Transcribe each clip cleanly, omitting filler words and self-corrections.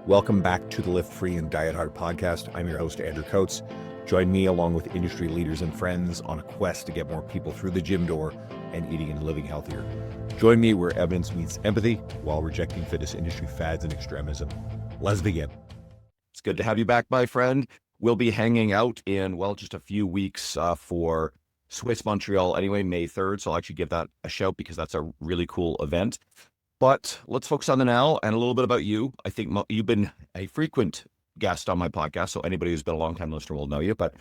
Welcome back to the Lift Free and Diet Hard podcast. I'm your host, Andrew Coates. Join me along with industry leaders and friends on a quest to get more people through the gym door and eating and living healthier. Join me where evidence meets empathy while rejecting fitness industry fads and extremism. Let's begin. It's good to have you back, my friend. We'll be hanging out in, just a few weeks for Swiss Montreal anyway, May 3rd. So I'll actually give that a shout because that's a really cool event. But let's focus on the now and a little bit about you. I think you've been a frequent guest on my podcast, so anybody who's been a long-time listener will know you. But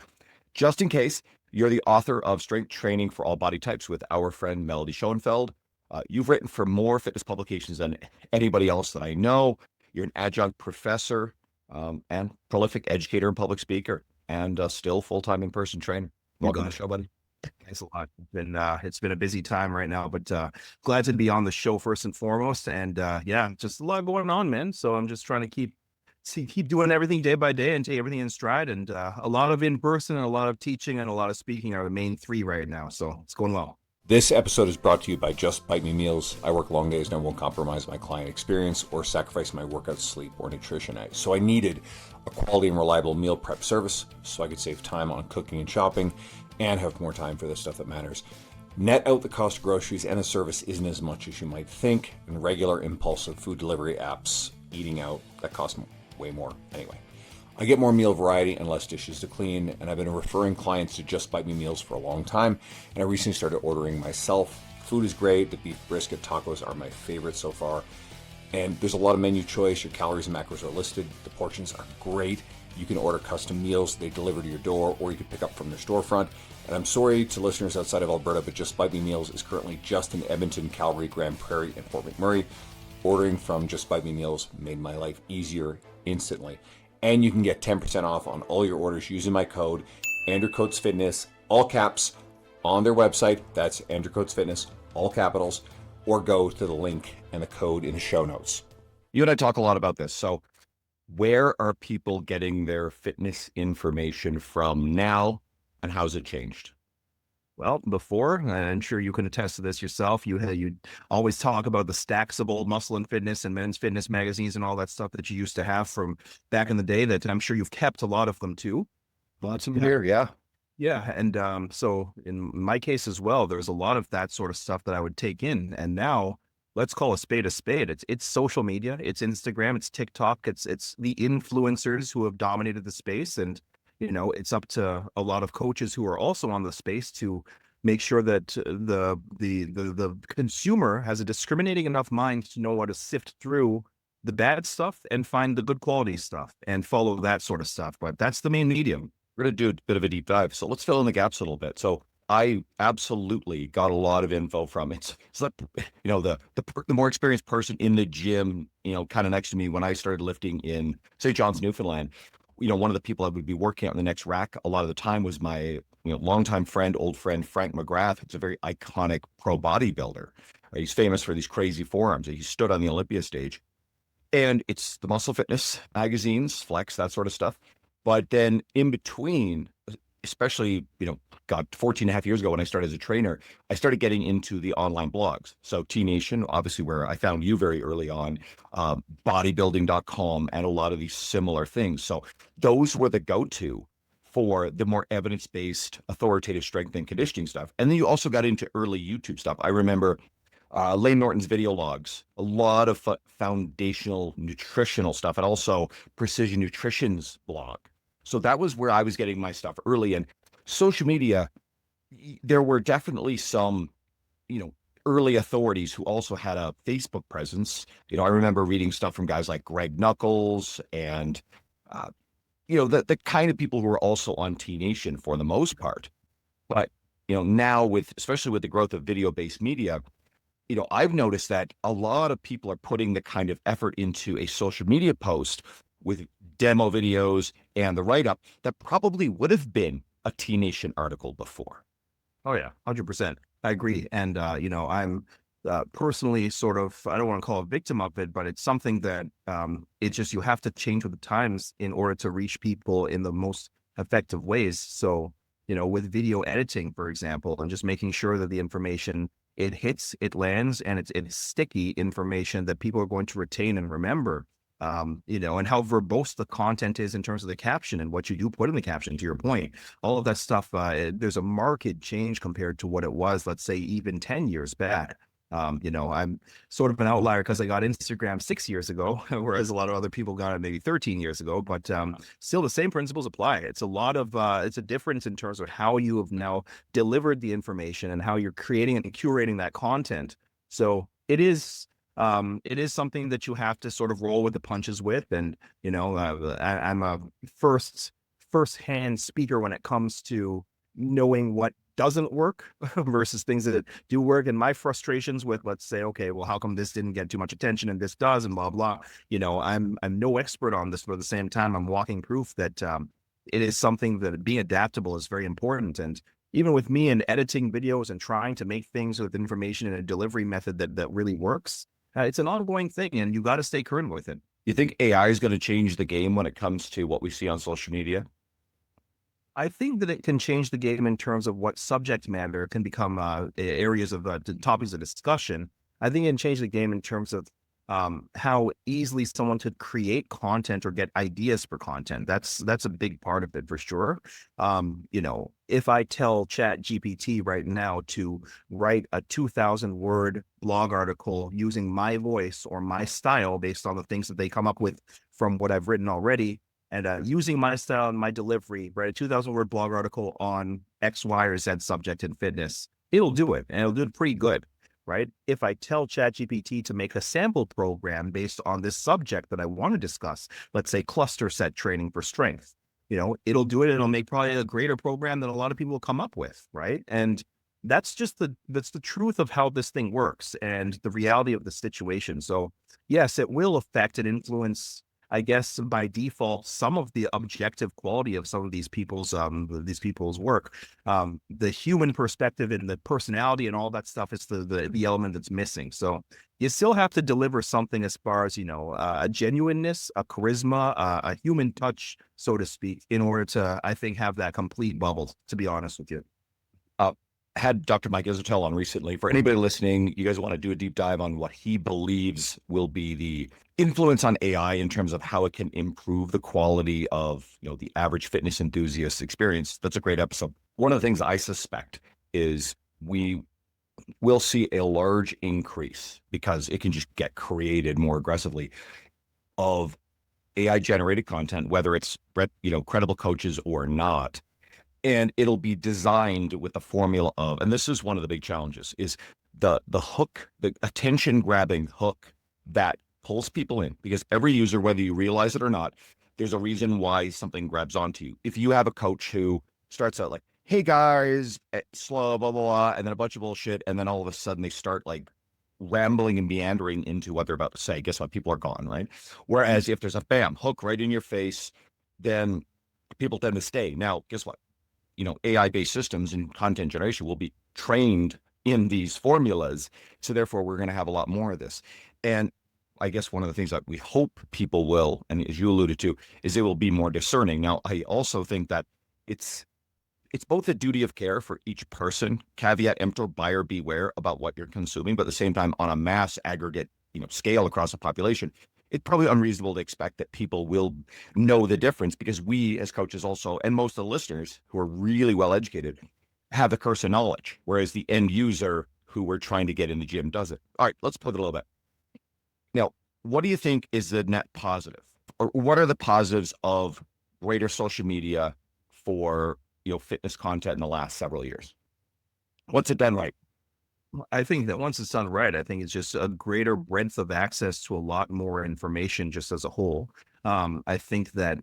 just in case, you're the author of Strength Training for All Body Types with our friend Melody Schoenfeld. You've written for more fitness publications than anybody else that I know. You're an adjunct professor and prolific educator and public speaker, and still full-time in-person trainer. Welcome to the show, buddy. Thanks a lot. It's been a busy time right now, but glad to be on the show first and foremost. And just a lot going on, man. So I'm just trying to keep doing everything day by day and take everything in stride. And a lot of in person and a lot of teaching and a lot of speaking are the main three right now. So it's going well. This episode is brought to you by Just Bite Me Meals. I work long days and I won't compromise my client experience or sacrifice my workout, sleep, or nutrition. So I needed a quality and reliable meal prep service so I could save time on cooking and shopping and have more time for the stuff that matters. Net out the cost of groceries and the service isn't as much as you might think, and regular impulsive food delivery apps, eating out, that costs way more anyway. I get more meal variety and less dishes to clean, and I've been referring clients to Just Bite Me Meals for a long time, and I recently started ordering myself. Food is great. The beef brisket tacos are my favorite so far, and there's a lot of menu choice. Your calories and macros are listed. The portions are great. You can order custom meals. They deliver to your door, or you can pick up from their storefront. And I'm sorry to listeners outside of Alberta, but Just Bite Me Meals is currently just in Edmonton, Calgary, Grand Prairie, and Fort McMurray. Ordering from Just Bite Me Meals made my life easier instantly. And you can get 10% off on all your orders using my code, Andrew Coates Fitness, all caps, on their website. That's Andrew Coates Fitness, all capitals, or go to the link and the code in the show notes. You and I talk a lot about this. So where are people getting their fitness information from now, and how's it changed? Well, before, and I'm sure you can attest to this yourself, you always talk about the stacks of old Muscle and Fitness and Men's Fitness magazines and all that stuff that you used to have from back in the day that I'm sure you've kept a lot of them too. Lots of them here, yeah. Yeah, and so in my case as well, there's a lot of that sort of stuff that I would take in. And now, let's call a spade a spade. It's social media, it's Instagram, it's TikTok, it's the influencers who have dominated the space. And it's up to a lot of coaches who are also on the space to make sure that the consumer has a discriminating enough mind to know how to sift through the bad stuff and find the good quality stuff and follow that sort of stuff. But that's the main medium. We're going to do a bit of a deep dive. So let's fill in the gaps a little bit. So I absolutely got a lot of info from it. It's like, the more experienced person in the gym, kind of next to me when I started lifting in St. John's, Newfoundland. One of the people I would be working out in the next rack a lot of the time was my, longtime friend, old friend, Frank McGrath. It's a very iconic pro bodybuilder. He's famous for these crazy forearms. He stood on the Olympia stage, and it's the Muscle Fitness magazines, Flex, that sort of stuff. But then in between, especially, 14 and a half years ago when I started as a trainer, I started getting into the online blogs. So T Nation, obviously where I found you very early on, bodybuilding.com, and a lot of these similar things. So those were the go-to for the more evidence-based, authoritative strength and conditioning stuff. And then you also got into early YouTube stuff. I remember Lane Norton's video logs, a lot of foundational nutritional stuff, and also Precision Nutrition's blog. So that was where I was getting my stuff early. And social media, there were definitely some, early authorities who also had a Facebook presence. I remember reading stuff from guys like Greg Nuckols and, the kind of people who were also on T Nation for the most part. But, now especially with the growth of video-based media, I've noticed that a lot of people are putting the kind of effort into a social media post with demo videos and the write-up that probably would have been a T Nation article before. Oh yeah, 100%. I agree. And, I'm personally sort of, I don't want to call it a victim of it, but it's something that it's just, you have to change with the times in order to reach people in the most effective ways. So, with video editing, for example, and just making sure that the information, it hits, it lands, and it's sticky information that people are going to retain and remember. and how verbose the content is in terms of the caption and what you do put in the caption, to your point. All of that stuff, there's a marked change compared to what it was, let's say, even 10 years back. I'm sort of an outlier because I got Instagram 6 years ago, whereas a lot of other people got it maybe 13 years ago. But still, the same principles apply. It's it's a difference in terms of how you have now delivered the information and how you're creating and curating that content. So it is something that you have to sort of roll with the punches with. And I'm a first-hand speaker when it comes to knowing what doesn't work versus things that do work, and my frustrations with, let's say, okay, well, how come this didn't get too much attention and this does, and blah blah. I'm no expert on this, but at the same time, I'm walking proof that it is something that being adaptable is very important. And even with me in editing videos and trying to make things with information in a delivery method that really works, it's an ongoing thing, and you got to stay current with it. You think AI is going to change the game when it comes to what we see on social media? I think that it can change the game in terms of what subject matter can become areas of topics of discussion. I think it can change the game in terms of how easily someone could create content or get ideas for content. That's a big part of it for sure. If I tell Chat GPT right now to write a 2,000 word blog article using my voice or my style based on the things that they come up with from what I've written already, and using my style and my delivery, write a 2,000 word blog article on X, Y, or Z subject in fitness, it'll do it, and it'll do it pretty good, right? If I tell ChatGPT to make a sample program based on this subject that I want to discuss, let's say cluster set training for strength, it'll do it. It'll make probably a greater program than a lot of people will come up with, right? And that's the truth of how this thing works and the reality of the situation. So yes, it will affect and influence, I guess, by default, some of the objective quality of some of these people's work. The human perspective and the personality and all that stuff is the element that's missing. So you still have to deliver something as far as, a genuineness, a charisma, a human touch, so to speak, in order to, I think, have that complete bubble, to be honest with you. Had Dr. Mike Isotel on recently. For anybody listening, you guys want to do a deep dive on what he believes will be the influence on AI in terms of how it can improve the quality of, the average fitness enthusiast experience. That's a great episode. One of the things I suspect is we will see a large increase, because it can just get created more aggressively, of AI generated content, whether it's, credible coaches or not. And it'll be designed with the formula of, and this is one of the big challenges, is the hook, the attention grabbing hook that pulls people in. Because every user, whether you realize it or not, there's a reason why something grabs onto you. If you have a coach who starts out like, hey guys, slow, blah, blah, blah, and then a bunch of bullshit, and then all of a sudden they start like rambling and meandering into what they're about to say, guess what? People are gone, right? Whereas if there's a bam, hook right in your face, then people tend to stay. Now, guess what? AI-based systems and content generation will be trained in these formulas. So therefore, we're going to have a lot more of this. And I guess one of the things that we hope people will, and as you alluded to, is they will be more discerning. Now, I also think that it's both a duty of care for each person, caveat emptor, buyer beware about what you're consuming, but at the same time, on a mass aggregate, scale across a population, it's probably unreasonable to expect that people will know the difference, because we as coaches also, and most of the listeners who are really well educated, have the curse of knowledge, whereas the end user who we're trying to get in the gym doesn't. All right, let's pivot a little bit. Now, what do you think is the net positive, or what are the positives of greater social media for fitness content in the last several years? What's it done right? I think that once it's done right, I think it's just a greater breadth of access to a lot more information just as a whole. I think that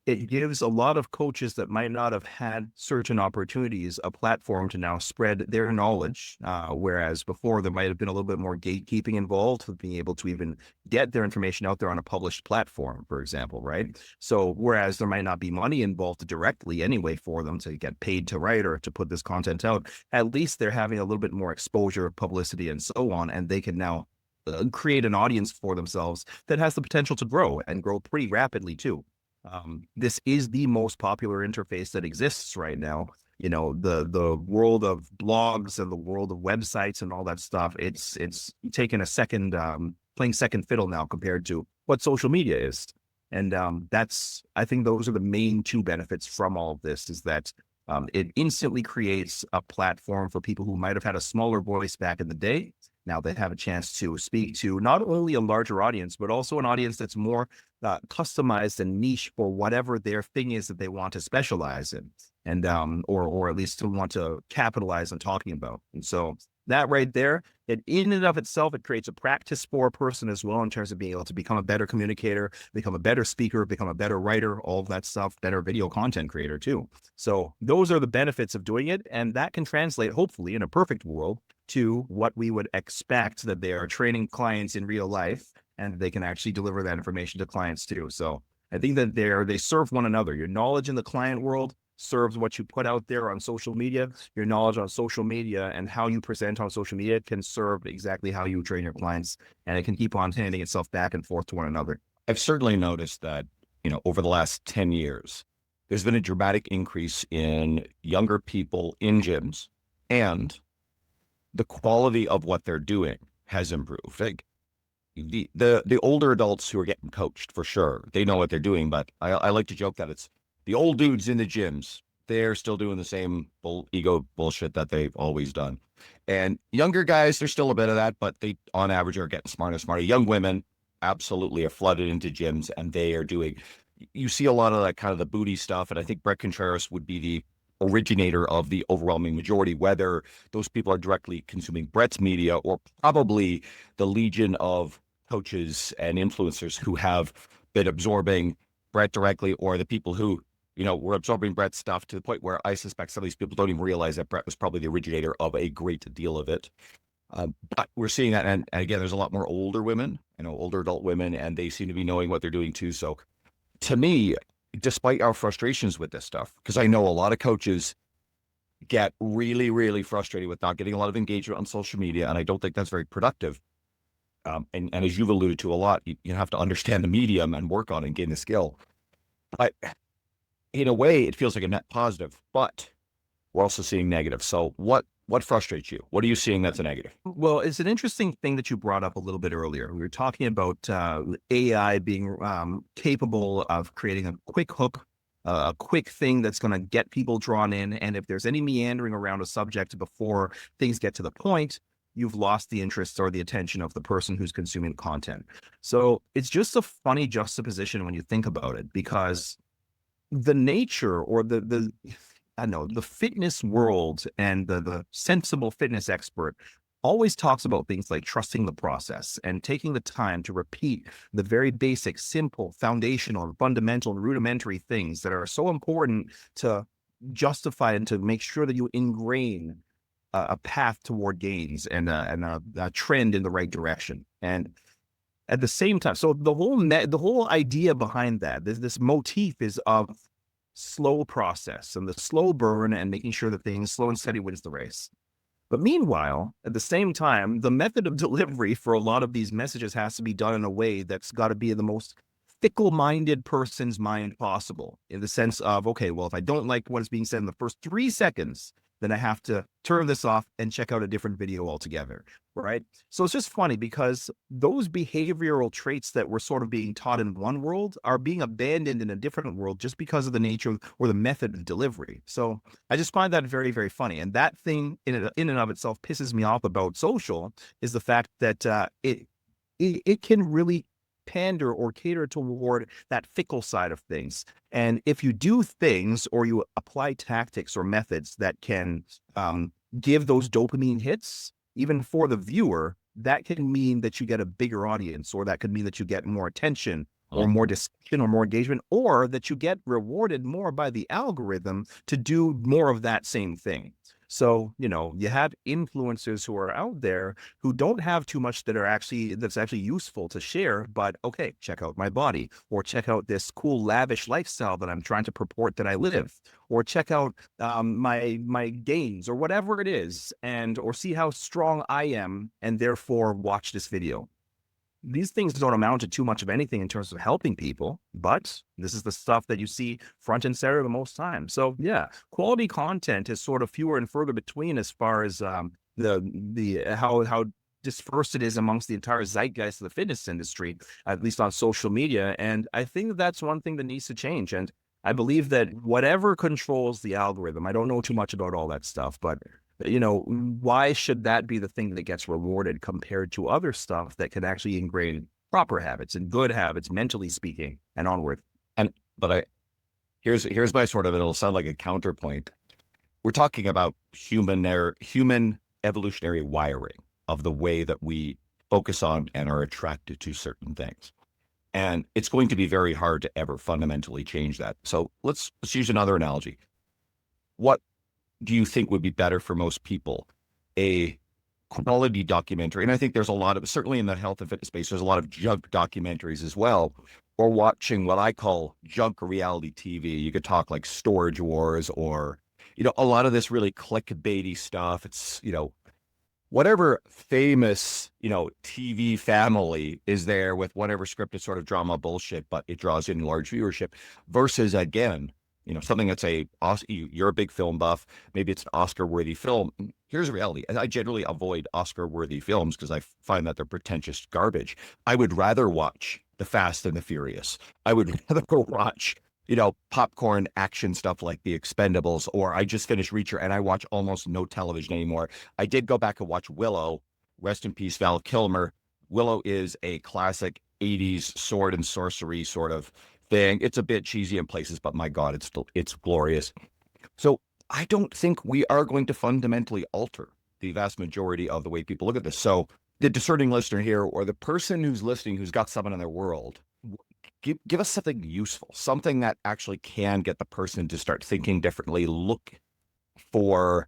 it gives a lot of coaches that might not have had certain opportunities a platform to now spread their knowledge. Whereas before there might have been a little bit more gatekeeping involved with being able to even get their information out there on a published platform, for example, right? So whereas there might not be money involved directly anyway for them to get paid to write or to put this content out, at least they're having a little bit more exposure, publicity, and so on, and they can now create an audience for themselves that has the potential to grow and grow pretty rapidly too. This is the most popular interface that exists right now. The world of blogs and the world of websites and all that stuff, it's taken a second, playing second fiddle now compared to what social media is. And I think those are the main two benefits from all of this, is that it instantly creates a platform for people who might have had a smaller voice back in the day. Now they have a chance to speak to not only a larger audience, but also an audience that's more customized and niche for whatever their thing is that they want to specialize in, and or at least to want to capitalize on talking about. And so that right there, it in and of itself, it creates a practice for a person as well, in terms of being able to become a better communicator, become a better speaker, become a better writer, all of that stuff, better video content creator too. So those are the benefits of doing it. And that can translate, hopefully in a perfect world, to what we would expect, that they are training clients in real life, and they can actually deliver that information to clients too. So I think that they serve one another. Your knowledge in the client world serves what you put out there on social media. Your knowledge on social media and how you present on social media can serve exactly how you train your clients, and it can keep on handing itself back and forth to one another. I've certainly noticed that, over the last 10 years, there's been a dramatic increase in younger people in gyms, and the quality of what they're doing has improved. Like the older adults who are getting coached, for sure, they know what they're doing, but I like to joke that it's the old dudes in the gyms. They're still doing the same ego bullshit that they've always done. And younger guys, there's still a bit of that, but they, on average, are getting smarter and smarter. Young women absolutely are flooded into gyms, and they are doing, you see a lot of that kind of the booty stuff. And I think Brett Contreras would be the originator of the overwhelming majority, whether those people are directly consuming Brett's media or probably the legion of coaches and influencers who have been absorbing Brett directly, or the people who, were absorbing Brett's stuff to the point where I suspect some of these people don't even realize that Brett was probably the originator of a great deal of it. But we're seeing that. And again, there's a lot more older women, older adult women, and they seem to be knowing what they're doing too. So to me, despite our frustrations with this stuff, because I know a lot of coaches get really, really frustrated with not getting a lot of engagement on social media, and I don't think that's very productive. And as you've alluded to a lot, you have to understand the medium and work on it and gain the skill. But in a way, it feels like a net positive, but we're also seeing negative. So what frustrates you? What are you seeing that's a negative? Well, it's an interesting thing that you brought up a little bit earlier. We were talking about AI being capable of creating a quick hook, a quick thing that's going to get people drawn in. And if there's any meandering around a subject before things get to the point, you've lost the interest or the attention of the person who's consuming content. So it's just a funny juxtaposition when you think about it, because the nature or the I don't know, the fitness world and the sensible fitness expert always talks about things like trusting the process and taking the time to repeat the very basic, simple, foundational, and fundamental and rudimentary things that are so important to justify and to make sure that you ingrain a path toward gains and a trend in the right direction. And at the same time, so the whole idea behind that, this motif is of slow process and the slow burn and making sure that things slow and steady wins the race. But meanwhile, at the same time, the method of delivery for a lot of these messages has to be done in a way that's got to be the most fickle-minded person's mind possible, in the sense of, okay, well, if I don't like what is being said in the first 3 seconds, then I have to turn this off and check out a different video altogether, right? So it's just funny, because those behavioral traits that were sort of being taught in one world are being abandoned in a different world just because of the nature or the method of delivery. So I just find that very, very funny. And that thing in and of itself pisses me off about social, is the fact that it can really pander or cater toward that fickle side of things. And if you do things or you apply tactics or methods that can give those dopamine hits, even for the viewer, that can mean that you get a bigger audience, or that could mean that you get more attention or more discussion or more engagement, or that you get rewarded more by the algorithm to do more of that same thing. So, you have influencers who are out there who don't have too much that's actually useful to share, but okay, check out my body, or check out this cool lavish lifestyle that I'm trying to purport that I live, or check out my gains, or whatever it is, or see how strong I am, and therefore watch this video. These things don't amount to too much of anything in terms of helping people, but this is the stuff that you see front and center the most time. So yeah, quality content is sort of fewer and further between as far as how dispersed it is amongst the entire zeitgeist of the fitness industry, at least on social media. And I think that that's one thing that needs to change. And I believe that whatever controls the algorithm, I don't know too much about all that stuff, but why should that be the thing that gets rewarded compared to other stuff that can actually ingrain proper habits and good habits, mentally speaking, and onward? But here's my sort of, it'll sound like a counterpoint. We're talking about human evolutionary wiring of the way that we focus on and are attracted to certain things. And it's going to be very hard to ever fundamentally change that. So let's use another analogy. What do you think would be better for most people? A quality documentary, and I think there's a lot of, certainly in the health and fitness space, there's a lot of junk documentaries as well, or watching what I call junk reality TV. You could talk like Storage Wars, or, a lot of this really clickbaity stuff. It's, whatever famous, TV family is there with whatever scripted sort of drama bullshit, but it draws in large viewership versus, again, something that's you're a big film buff. Maybe it's an Oscar-worthy film. Here's the reality. I generally avoid Oscar-worthy films because I find that they're pretentious garbage. I would rather watch The Fast and the Furious. I would rather go watch, popcorn action stuff like The Expendables, or I just finished Reacher and I watch almost no television anymore. I did go back and watch Willow. Rest in peace, Val Kilmer. Willow is a classic 80s sword and sorcery sort of thing. It's a bit cheesy in places, but my God, it's glorious. So I don't think we are going to fundamentally alter the vast majority of the way people look at this. So the discerning listener here, or the person who's listening, who's got someone in their world, give us something useful, something that actually can get the person to start thinking differently, look for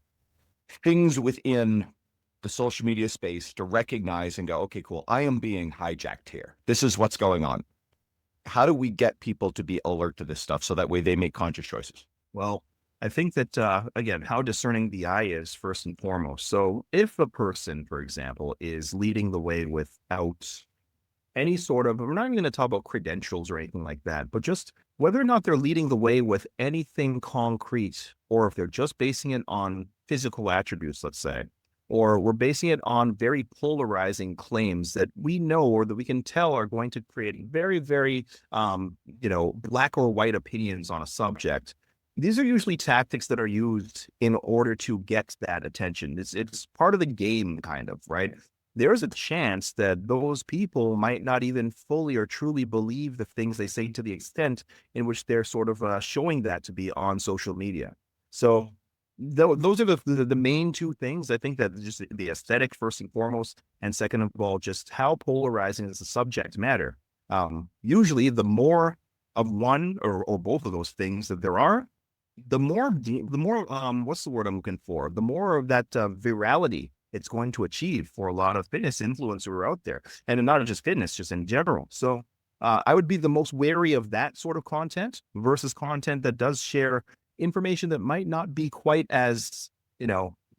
things within the social media space to recognize and go, okay, cool, I am being hijacked here. This is what's going on. How do we get people to be alert to this stuff so that way they make conscious choices? Well, I think that, again, how discerning the eye is first and foremost. So if a person, for example, is leading the way without any sort of, we're not even going to talk about credentials or anything like that, but just whether or not they're leading the way with anything concrete, or if they're just basing it on physical attributes, let's say, or we're basing it on very polarizing claims that we know or that we can tell are going to create very, very, black or white opinions on a subject. These are usually tactics that are used in order to get that attention. It's part of the game, kind of, right? There's a chance that those people might not even fully or truly believe the things they say to the extent in which they're sort of showing that to be on social media. So those are the main two things. I think that just the aesthetic first and foremost, and second of all, just how polarizing does the subject matter. Usually the more of one or both of those things that there are, the more what's the word I'm looking for? The more of that virality it's going to achieve for a lot of fitness influencers who are out there, and not just fitness, just in general. So I would be the most wary of that sort of content versus content that does share information that might not be quite as,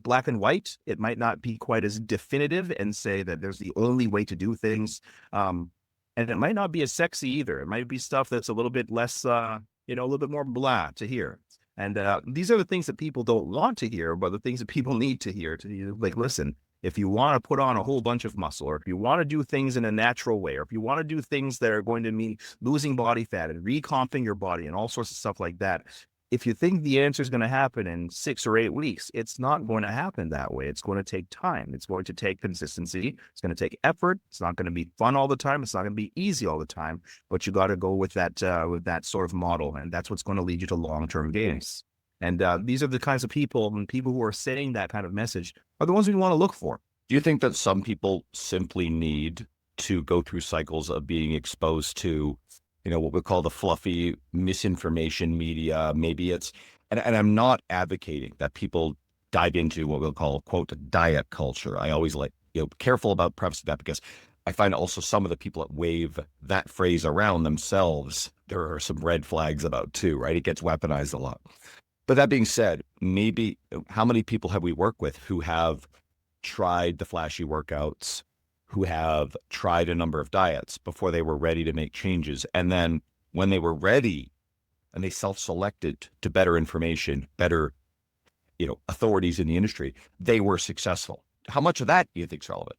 black and white. It might not be quite as definitive and say that there's the only way to do things. And it might not be as sexy either. It might be stuff that's a little bit less, a little bit more blah to hear. And these are the things that people don't want to hear, but the things that people need to hear. Like, listen, if you want to put on a whole bunch of muscle, or if you want to do things in a natural way, or if you want to do things that are going to mean losing body fat and recomping your body and all sorts of stuff like that, if you think the answer is going to happen in 6 or 8 weeks, it's not going to happen that way. It's going to take time. It's going to take consistency. It's going to take effort. It's not going to be fun all the time. It's not going to be easy all the time, but you got to go with that sort of model. And that's what's going to lead you to long-term gains. And these are the kinds of people, and people who are saying that kind of message are the ones we want to look for. Do you think that some people simply need to go through cycles of being exposed to, what we call the fluffy misinformation media? Maybe it's, and I'm not advocating that people dive into what we'll call, quote, diet culture. I always careful about prefacing that, because I find also some of the people that wave that phrase around themselves, there are some red flags about too, right? It gets weaponized a lot. But that being said, maybe how many people have we worked with who have tried the flashy workouts, who have tried a number of diets before they were ready to make changes? And then when they were ready and they self-selected to better information, better, authorities in the industry, they were successful. How much of that do you think is relevant?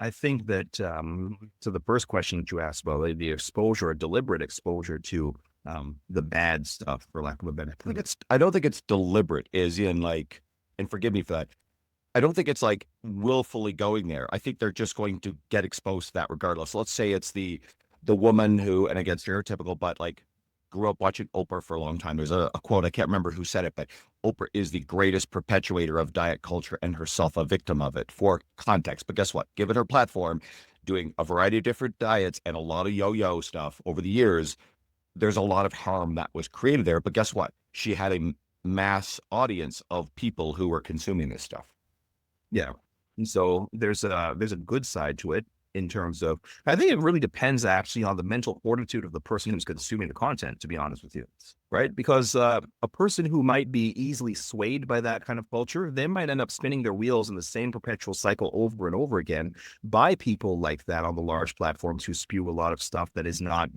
I think that to the first question that you asked about the exposure, or deliberate exposure to the bad stuff, for lack of a better term. I don't think it's deliberate, as in like, and forgive me for that. I don't think it's like willfully going there. I think they're just going to get exposed to that regardless. Let's say it's the woman who, and again, stereotypical, but like grew up watching Oprah for a long time. There's a quote, I can't remember who said it, but Oprah is the greatest perpetuator of diet culture and herself a victim of it, for context. But guess what? Given her platform, doing a variety of different diets and a lot of yo-yo stuff over the years, there's a lot of harm that was created there. But guess what? She had a mass audience of people who were consuming this stuff. Yeah. And so there's a good side to it in terms of, I think it really depends actually on the mental fortitude of the person who's consuming the content, to be honest with you. Right. Because a person who might be easily swayed by that kind of culture, they might end up spinning their wheels in the same perpetual cycle over and over again by people like that on the large platforms who spew a lot of stuff that is not,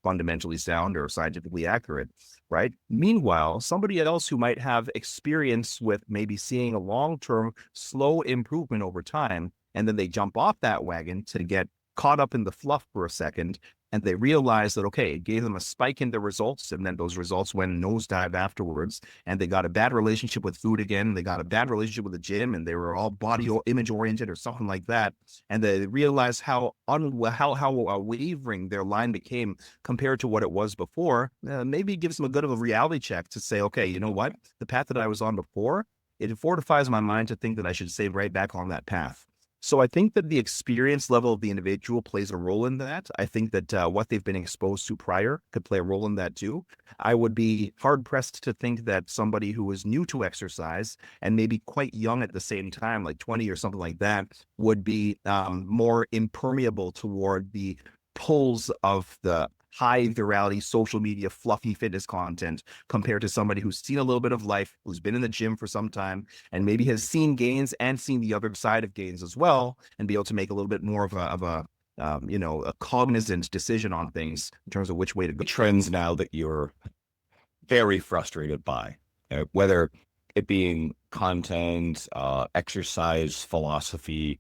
fundamentally sound or scientifically accurate. Right. Meanwhile, somebody else who might have experience with maybe seeing a long-term slow improvement over time, and then they jump off that wagon to get caught up in the fluff for a second, and they realize that, okay, it gave them a spike in their results, and then those results went nosedive afterwards, and they got a bad relationship with food again, they got a bad relationship with the gym, and they were all body image oriented or something like that, and they realize how wavering their line became compared to what it was before. Maybe it gives them a good of a reality check to say, okay, you know what, the path that I was on before, it fortifies my mind to think that I should stay right back on that path. So I think that the experience level of the individual plays a role in that. I think that what they've been exposed to prior could play a role in that too. I would be hard pressed to think that somebody who is new to exercise and maybe quite young at the same time, like 20 or something like that, would be more impermeable toward the pulls of the high virality social media fluffy fitness content compared to somebody who's seen a little bit of life, who's been in the gym for some time, and maybe has seen gains and seen the other side of gains as well, and be able to make a little bit more of a cognizant decision on things in terms of which way to go. Trends now that you're very frustrated by, whether it being content, exercise, philosophy,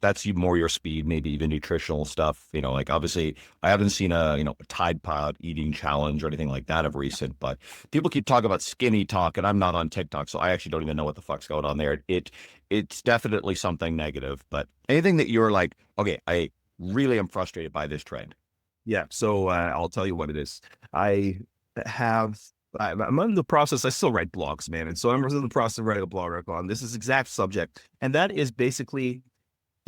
that's more your speed, maybe even nutritional stuff. Like obviously I haven't seen a Tide Pod eating challenge or anything like that of recent, but people keep talking about skinny talk, and I'm not on TikTok, so I actually don't even know what the fuck's going on there. It's definitely something negative, but anything that you're like, okay, I really am frustrated by this trend. Yeah. So I'll tell you what it is. I'm in the process. I still write blogs, man. And so I'm in the process of writing a blog article on this exact subject. And that is basically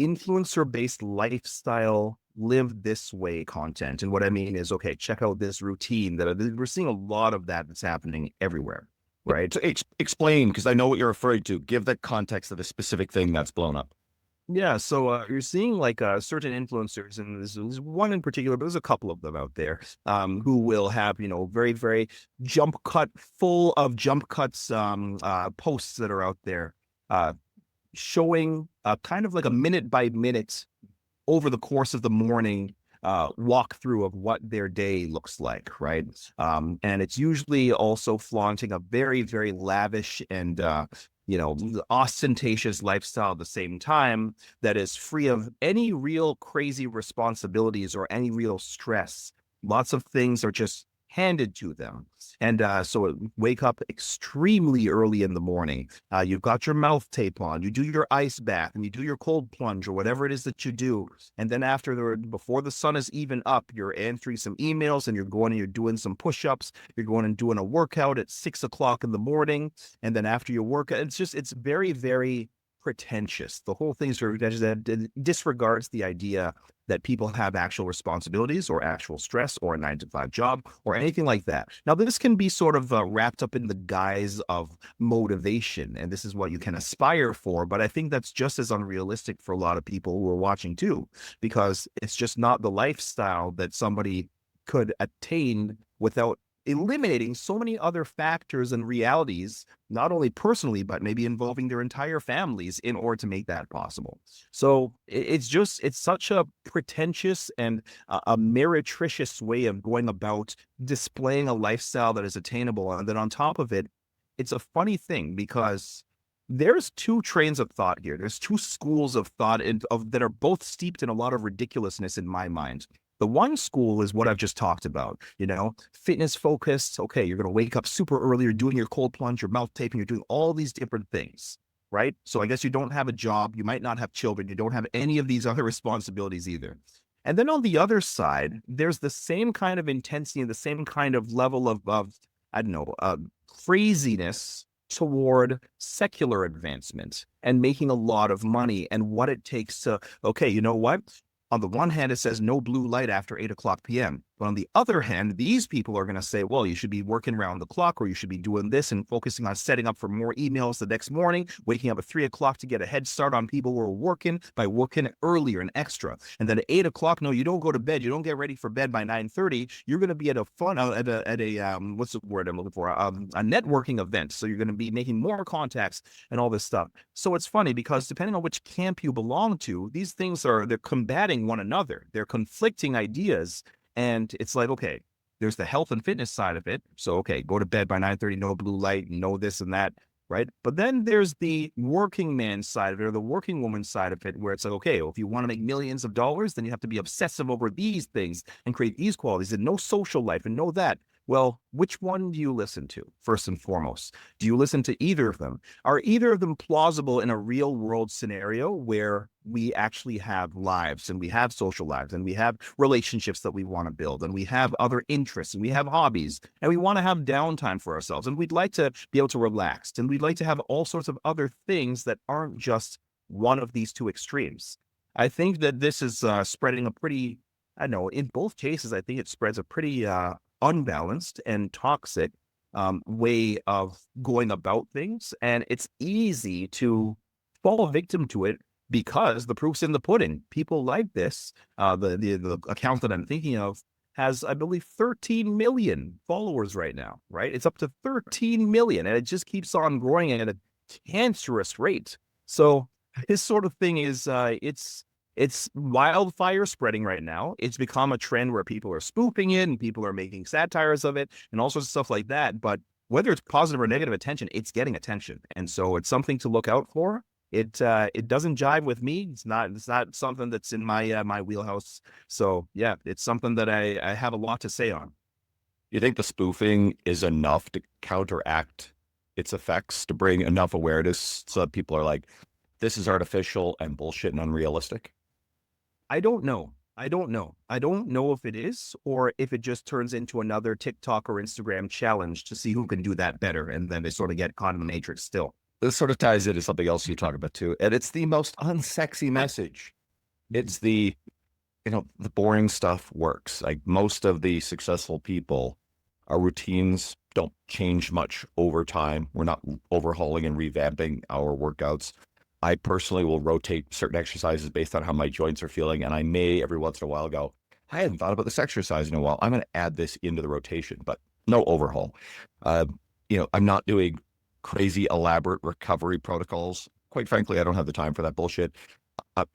influencer-based lifestyle, live this way content. And what I mean is, okay, check out this routine that we're seeing a lot of that's happening everywhere, right? So explain, because I know what you're referring to. Give the context of the specific thing that's blown up. Yeah, so you're seeing like certain influencers, and there's one in particular, but there's a couple of them out there who will have, very, very full of jump cuts posts that are out there showing kind of like a minute by minute over the course of the morning walkthrough of what their day looks like, right? And it's usually also flaunting a very, very lavish and ostentatious lifestyle at the same time that is free of any real crazy responsibilities or any real stress. Lots of things are just handed to them. And so wake up extremely early in the morning. You've got your mouth tape on, you do your ice bath, and you do your cold plunge or whatever it is that you do. And then before the sun is even up, you're answering some emails, and you're going and you're doing some push-ups. You're going and doing a workout at 6 o'clock in the morning. And then after your workout, it's very, very pretentious. The whole thing is very pretentious. That disregards the idea that people have actual responsibilities or actual stress or a 9-to-5 job or anything like that. Now, this can be sort of wrapped up in the guise of motivation, and this is what you can aspire for. But I think that's just as unrealistic for a lot of people who are watching too, because it's just not the lifestyle that somebody could attain without eliminating so many other factors and realities, not only personally, but maybe involving their entire families in order to make that possible. So it's such a pretentious and a meretricious way of going about displaying a lifestyle that is attainable. And then on top of it, it's a funny thing because there's two trains of thought here. There's two schools of thought that are both steeped in a lot of ridiculousness in my mind. The one school is what I've just talked about, fitness focused. Okay, you're going to wake up super early, you're doing your cold plunge, your mouth taping, you're doing all these different things, right? So I guess you don't have a job, you might not have children, you don't have any of these other responsibilities either. And then on the other side, there's the same kind of intensity and the same kind of level of I don't know, craziness toward secular advancement and making a lot of money and what it takes to, okay, you know what? On the one hand, it says no blue light after 8 o'clock p.m. But on the other hand, these people are going to say, well, you should be working around the clock, or you should be doing this and focusing on setting up for more emails the next morning, waking up at 3 o'clock to get a head start on people who are working by working earlier and extra. And then at 8 o'clock, no, you don't go to bed. You don't get ready for bed by 9:30. You're going to be at a what's the word I'm looking for? A networking event. So you're going to be making more contacts and all this stuff. So it's funny because depending on which camp you belong to, these things they're combating one another. They're conflicting ideas. And it's like, okay, there's the health and fitness side of it. So, okay, go to bed by 9:30, no blue light, no this and that, right? But then there's the working man side of it, or the working woman side of it, where it's like, okay, well, if you want to make millions of dollars, then you have to be obsessive over these things and create these qualities and no social life and know that. Well, which one do you listen to, first and foremost? Do you listen to either of them? Are either of them plausible in a real world scenario where we actually have lives and we have social lives and we have relationships that we want to build and we have other interests and we have hobbies and we want to have downtime for ourselves and we'd like to be able to relax and we'd like to have all sorts of other things that aren't just one of these two extremes? I think that this is spreading a pretty, I don't know, in both cases, I think it spreads a pretty unbalanced and toxic way of going about things. And it's easy to fall victim to it because the proof's in the pudding. People like this. The account that I'm thinking of has, I believe, 13 million followers right now, right? It's up to 13 million and it just keeps on growing at a cancerous rate. So this sort of thing is, it's wildfire spreading right now. It's become a trend where people are spoofing it and people are making satires of it and all sorts of stuff like that. But whether it's positive or negative attention, it's getting attention. And so it's something to look out for. It doesn't jive with me. It's not something that's in my my wheelhouse. So yeah, it's something that I have a lot to say on. You think the spoofing is enough to counteract its effects, to bring enough awareness so that people are like, this is artificial and bullshit and unrealistic? I don't know. I don't know if it is or if it just turns into another TikTok or Instagram challenge to see who can do that better. And then they sort of get caught in the matrix still. This sort of ties into something else you talk about too. And it's the most unsexy message. It's the boring stuff works. Like most of the successful people, our routines don't change much over time. We're not overhauling and revamping our workouts. I personally will rotate certain exercises based on how my joints are feeling. And I may every once in a while go, I hadn't thought about this exercise in a while. I'm going to add this into the rotation, but no overhaul. I'm not doing crazy elaborate recovery protocols. Quite frankly, I don't have the time for that bullshit.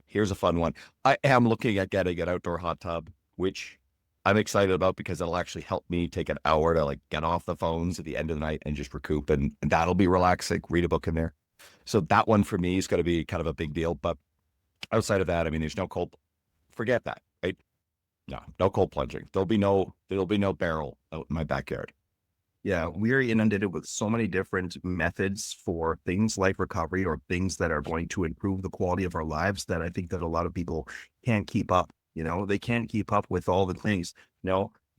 Here's a fun one. I am looking at getting an outdoor hot tub, which I'm excited about because it'll actually help me take an hour to like get off the phones at the end of the night and just recoup. And that'll be relaxing. Read a book in there. So that one for me is going to be kind of a big deal. But outside of that, I mean, there's no forget that, right? No cold plunging. There'll be no barrel out in my backyard. Yeah, we're inundated with so many different methods for things like recovery or things that are going to improve the quality of our lives that I think that a lot of people can't keep up. They can't keep up with all the things.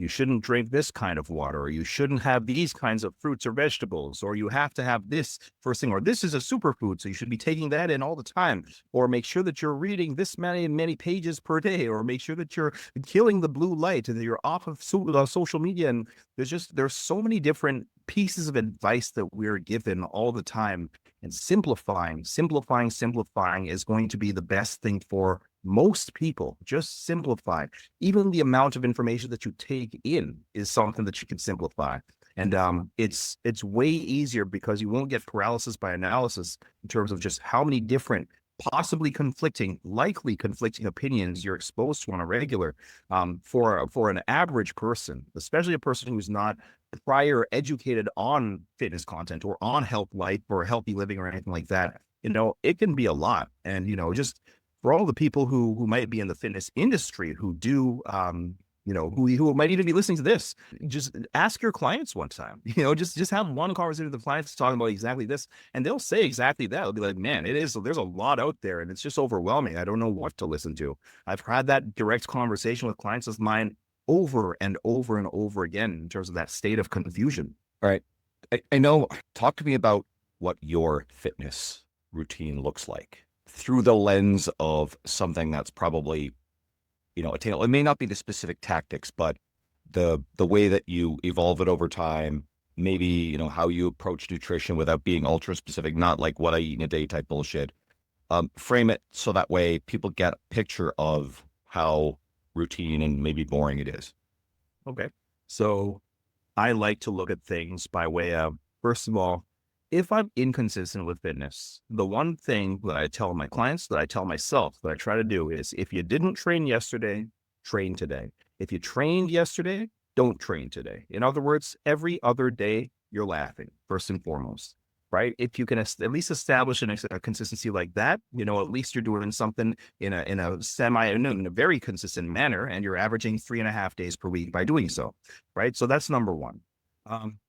You shouldn't drink this kind of water, or you shouldn't have these kinds of fruits or vegetables, or you have to have this first thing, or this is a superfood, so you should be taking that in all the time, or make sure that you're reading this many pages per day, or make sure that you're killing the blue light and that you're off of social media. And there's so many different pieces of advice that we're given all the time. And simplifying is going to be the best thing for most people. Just simplify. Even the amount of information that you take in is something that you can simplify. And it's way easier because you won't get paralysis by analysis in terms of just how many different possibly conflicting, likely conflicting opinions you're exposed to on a regular, for an average person, especially a person who's not prior educated on fitness content or on health life or healthy living or anything like that, it can be a lot. And, just for all the people who might be in the fitness industry who do, who might even be listening to this, just ask your clients one time, just have one conversation with the clients talking about exactly this, and they'll say exactly that. They'll be like, man, there's a lot out there and it's just overwhelming. I don't know what to listen to. I've had that direct conversation with clients of mine over and over and over again in terms of that state of confusion. All right. I know. Talk to me about what your fitness routine looks like through the lens of something that's probably, attainable. It may not be the specific tactics, but the way that you evolve it over time, maybe, how you approach nutrition without being ultra specific, not like what I eat in a day type bullshit. Frame it so that way people get a picture of how routine and maybe boring it is. Okay. So I like to look at things by way of, first of all, if I'm inconsistent with fitness, the one thing that I tell my clients, that I tell myself, that I try to do is, if you didn't train yesterday, train today. If you trained yesterday, don't train today. In other words, every other day you're laughing, first and foremost, right? If you can at least establish a consistency like that, at least you're doing something in a very consistent manner, and you're averaging 3.5 days per week by doing so, right? So that's number one.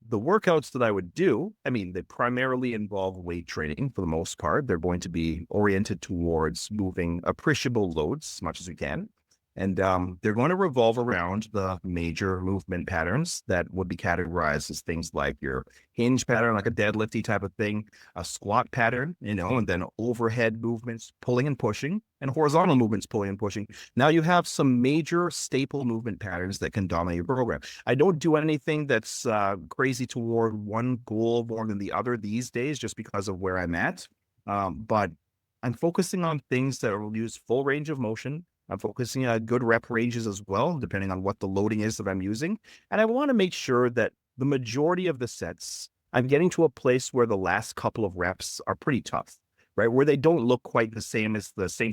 The workouts that I would do, they primarily involve weight training for the most part. They're going to be oriented towards moving appreciable loads as much as we can. And they're going to revolve around the major movement patterns that would be categorized as things like your hinge pattern, like a deadlifty type of thing, a squat pattern, and then overhead movements, pulling and pushing, and horizontal movements, pulling and pushing. Now you have some major staple movement patterns that can dominate your program. I don't do anything that's crazy toward one goal more than the other these days, just because of where I'm at. But I'm focusing on things that will use full range of motion. I'm focusing on good rep ranges as well, depending on what the loading is that I'm using. And I want to make sure that the majority of the sets, I'm getting to a place where the last couple of reps are pretty tough, right? Where they don't look quite the same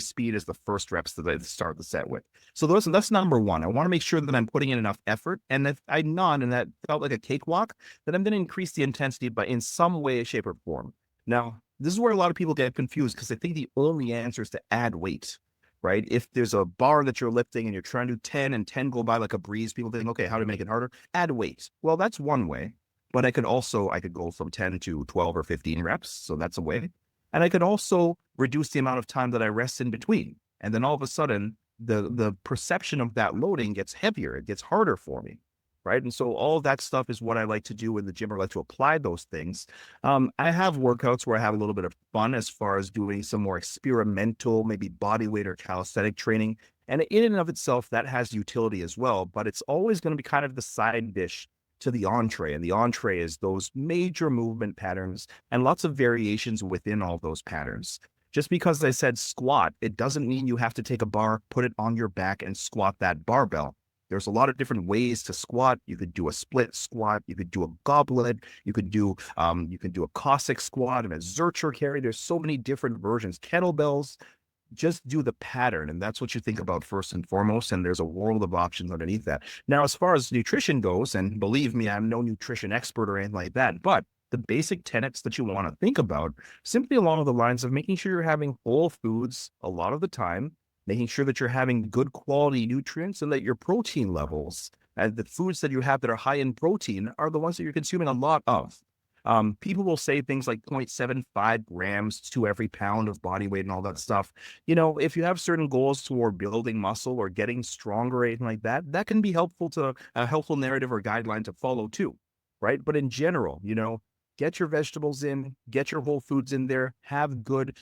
speed as the first reps that I start the set with. So that's number one. I want to make sure that I'm putting in enough effort. And if I'm not, and that felt like a cakewalk, then I'm going to increase the intensity in some way, shape, or form. Now, this is where a lot of people get confused, because they think the only answer is to add weight. Right? If there's a bar that you're lifting and you're trying to do 10 and 10 go by like a breeze, people think, okay, how to make it harder? Add weight. Well, that's one way, but I could go from 10 to 12 or 15 reps. So that's a way. And I could also reduce the amount of time that I rest in between. And then all of a sudden the perception of that loading gets heavier. It gets harder for me. Right. And so all of that stuff is what I like to do in the gym, or like to apply those things. I have workouts where I have a little bit of fun as far as doing some more experimental, maybe body weight or calisthenic training. And in and of itself, that has utility as well, but it's always going to be kind of the side dish to the entree. And the entree is those major movement patterns and lots of variations within all those patterns. Just because I said squat, it doesn't mean you have to take a bar, put it on your back, and squat that barbell. There's a lot of different ways to squat. You could do a split squat. You could do a goblet. You could do a Cossack squat and a Zercher carry. There's so many different versions. Kettlebells. Just do the pattern, and that's what you think about first and foremost. And there's a world of options underneath that. Now, as far as nutrition goes, and believe me, I'm no nutrition expert or anything like that, but the basic tenets that you want to think about, simply along the lines of making sure you're having whole foods a lot of the time, making sure that you're having good quality nutrients, and that your protein levels and the foods that you have that are high in protein are the ones that you're consuming a lot of. People will say things like 0.75 grams to every pound of body weight and all that stuff. If you have certain goals toward building muscle or getting stronger or anything like that, that can be helpful to a helpful narrative or guideline to follow too, right? But in general, get your vegetables in, get your whole foods in there, have good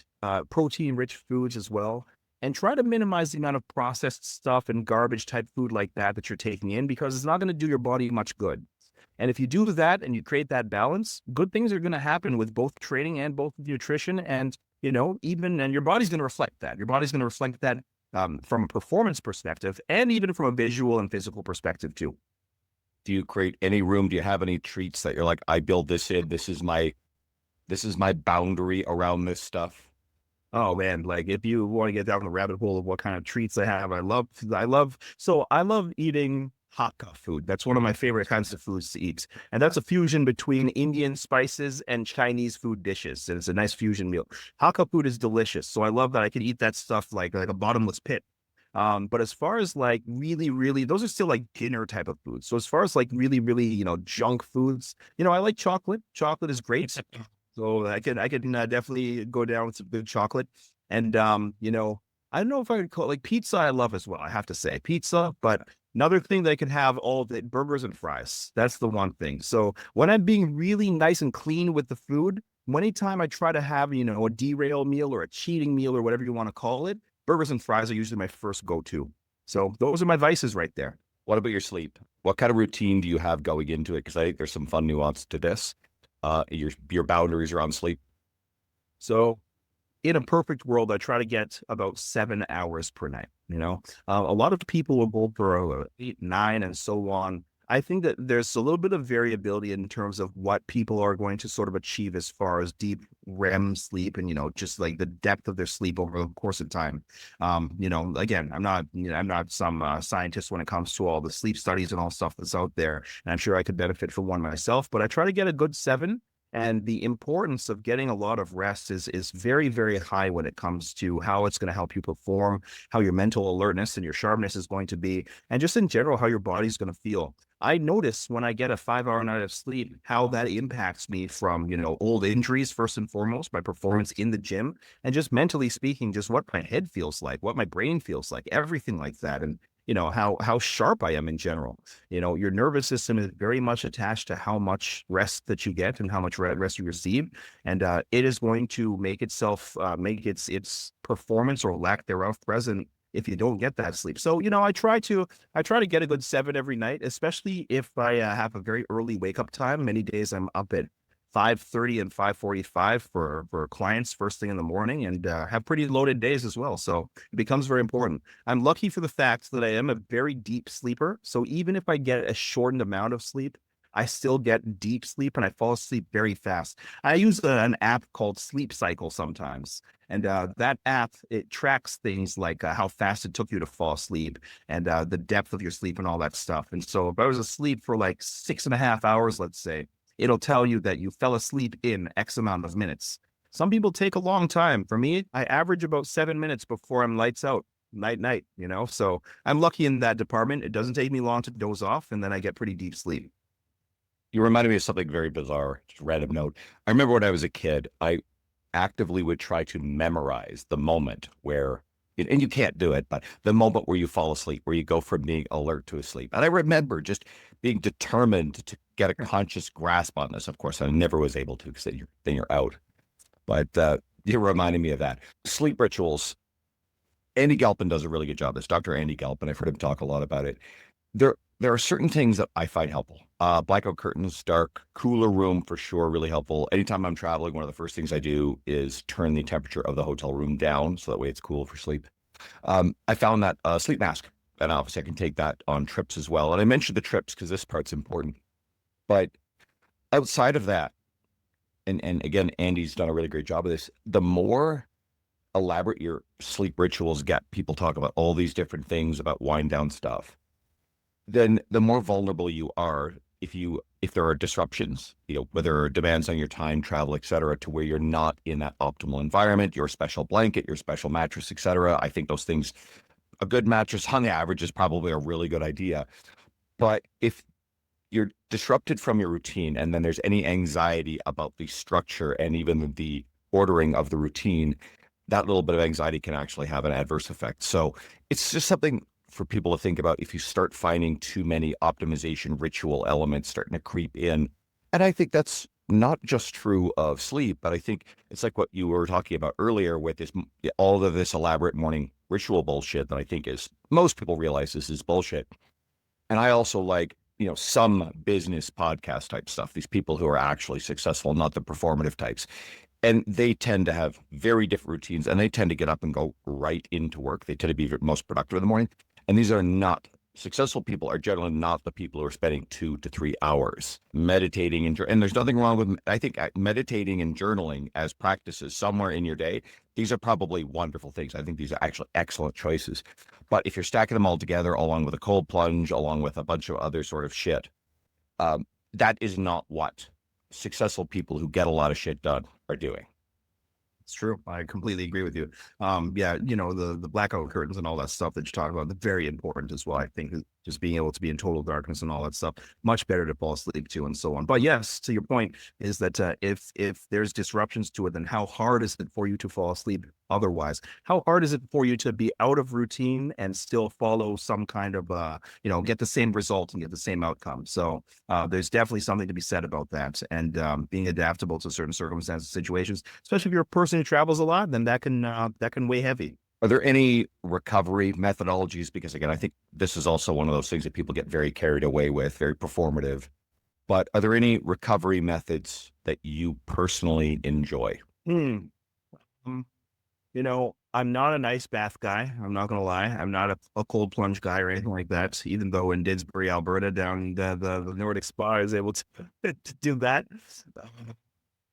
protein-rich foods as well. And try to minimize the amount of processed stuff and garbage type food like that you're taking in, because it's not going to do your body much good. And if you do that and you create that balance, good things are going to happen with both training and both nutrition. And, and your body's going to reflect that. Your body's going to reflect that from a performance perspective, and even from a visual and physical perspective too. Do you create any room? Do you have any treats that you're like, I build this in, this is my boundary around this stuff? Oh man, like if you want to get down the rabbit hole of what kind of treats I have, I love eating Hakka food. That's one of my favorite kinds of foods to eat. And that's a fusion between Indian spices and Chinese food dishes. And it's a nice fusion meal. Hakka food is delicious. So I love that I can eat that stuff like a bottomless pit. But as far as like really, really, those are still like dinner type of foods. So as far as like really, really, junk foods, I like chocolate. Chocolate is great. So I can definitely go down with some good chocolate. And I don't know if I would call it like pizza. I love as well. I have to say pizza, but another thing that I can have all the burgers and fries. That's the one thing. So when I'm being really nice and clean with the food, anytime I try to have a derail meal or a cheating meal or whatever you want to call it, burgers and fries are usually my first go-to. So those are my vices right there. What about your sleep? What kind of routine do you have going into it? Because I think there's some fun nuance to this. Your boundaries around sleep. So in a perfect world, I try to get about 7 hours per night. A lot of people will go for 8, 9, and so on. I think that there's a little bit of variability in terms of what people are going to sort of achieve as far as deep REM sleep and, just like the depth of their sleep over the course of time. Again, I'm not some scientist when it comes to all the sleep studies and all stuff that's out there. And I'm sure I could benefit from one myself, but I try to get a good 7. And the importance of getting a lot of rest is very, very high when it comes to how it's going to help you perform, how your mental alertness and your sharpness is going to be, and just in general, how your body's going to feel. I notice when I get a 5-hour night of sleep, how that impacts me from, old injuries, first and foremost, my performance in the gym, and just mentally speaking, just what my head feels like, what my brain feels like, everything like that. And how sharp I am in general. Your nervous system is very much attached to how much rest that you get and how much rest you receive, and it is going to make its performance or lack thereof present if you don't get that sleep. So I try to get a good 7 every night, especially if I have a very early wake up time. Many days I'm up at 5:30 and 5:45 for clients first thing in the morning, and have pretty loaded days as well. So it becomes very important. I'm lucky for the fact that I am a very deep sleeper. So even if I get a shortened amount of sleep, I still get deep sleep and I fall asleep very fast. I use an app called Sleep Cycle sometimes. And that app, it tracks things like how fast it took you to fall asleep and the depth of your sleep and all that stuff. And so if I was asleep for like 6.5 hours, let's say, it'll tell you that you fell asleep in X amount of minutes. Some people take a long time. For me, I average about 7 minutes before I'm lights out, night, So I'm lucky in that department. It doesn't take me long to doze off, and then I get pretty deep sleep. You reminded me of something very bizarre. Just a random note. I remember when I was a kid, I actively would try to memorize the moment where, and you can't do it, but the moment where you fall asleep, where you go from being alert to asleep. And I remember just being determined to get a conscious grasp on this. Of course, I never was able to because then you're out. But you're reminding me of that. Sleep rituals. Andy Galpin does a really good job. This Dr. Andy Galpin, I've heard him talk a lot about it. There are certain things that I find helpful. Blackout curtains, dark, cooler room for sure, really helpful. Anytime I'm traveling, one of the first things I do is turn the temperature of the hotel room down so that way it's cool for sleep. I found that sleep mask, and obviously I can take that on trips as well. And I mentioned the trips because this part's important. But outside of that, and again, Andy's done a really great job of this, the more elaborate your sleep rituals get, people talk about all these different things about wind down stuff, then the more vulnerable you are if there are disruptions, whether demands on your time, travel, et cetera, to where you're not in that optimal environment, your special blanket, your special mattress, et cetera. I think those things, a good mattress on the average is probably a really good idea. But if you're disrupted from your routine and then there's any anxiety about the structure and even the ordering of the routine, that little bit of anxiety can actually have an adverse effect. So it's just something for people to think about if you start finding too many optimization ritual elements starting to creep in. And I think that's not just true of sleep, but I think it's like what you were talking about earlier with all of this elaborate morning ritual bullshit that I think is, most people realize this is bullshit. And I also like, some business podcast type stuff, these people who are actually successful, not the performative types. And they tend to have very different routines, and they tend to get up and go right into work. They tend to be most productive in the morning. And these are not successful people are generally not the people who are spending 2 to 3 hours meditating and there's nothing wrong with, I think, meditating and journaling as practices somewhere in your day. These are probably wonderful things. I think these are actually excellent choices. But if you're stacking them all together, along with a cold plunge, along with a bunch of other sort of shit, that is not what successful people who get a lot of shit done are doing. It's true. I completely agree with you. Yeah, the blackout curtains and all that stuff that you talk about, they're very important as well. I think just being able to be in total darkness and all that stuff, much better to fall asleep to and so on. But yes, to your point is that if there's disruptions to it, then how hard is it for you to fall asleep otherwise? How hard is it for you to be out of routine and still follow some kind of, get the same result and get the same outcome? So there's definitely something to be said about that. And being adaptable to certain circumstances, situations, especially if you're a person who travels a lot, then that can weigh heavy. Are there any recovery methodologies? Because again, I think this is also one of those things that people get very carried away with, very performative. But are there any recovery methods that you personally enjoy? Um, I'm not an ice bath guy. I'm not going to lie. I'm not a cold plunge guy or anything like that, even though in Didsbury, Alberta, down the Nordic Spa is able to do that.